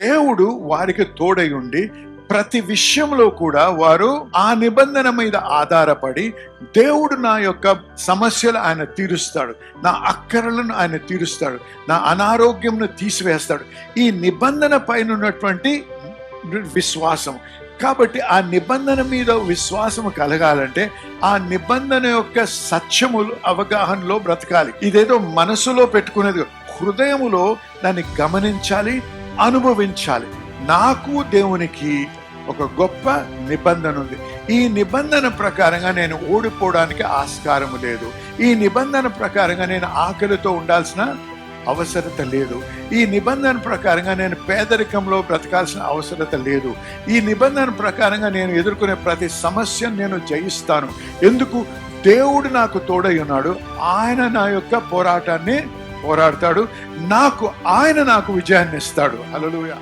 దేవుడు వారికి తోడై ఉండి ప్రతి విషయంలో కూడా వారు ఆ నిబంధన మీద ఆధారపడి, దేవుడు నా యొక్క సమస్యలు ఆయన తీరుస్తాడు, నా అక్కరలను ఆయన తీరుస్తాడు, నా అనారోగ్యంను తీసివేస్తాడు, ఈ నిబంధన పైన ఉన్నటువంటి విశ్వాసం. కాబట్టి ఆ నిబంధన మీద విశ్వాసం కలగాలంటే ఆ నిబంధన యొక్క సత్యములు అవగాహనలో బ్రతకాలి. ఇదేదో మనసులో పెట్టుకునేది, హృదయములో దాన్ని గమనించాలి, అనుభవించాలి. నాకు దేవునికి ఒక గొప్ప నిబంధన ఉంది. ఈ నిబంధన ప్రకారంగా నేను ఓడిపోవడానికి ఆస్కారము లేదు. ఈ నిబంధన ప్రకారంగా నేను ఆకలితో ఉండాల్సిన అవసరత లేదు. ఈ నిబంధన ప్రకారంగా నేను పేదరికంలో బ్రతకాల్సిన అవసరత లేదు. ఈ నిబంధన ప్రకారంగా నేను ఎదుర్కొనే ప్రతి సమస్యను నేను జయిస్తాను. ఎందుకు? దేవుడు నాకు తోడై ఉన్నాడు. ఆయన నా యొక్క పోరాటాన్ని పోరాడతాడు. ఆయన నాకు విజయాన్ని ఇస్తాడు. హల్లెలూయా.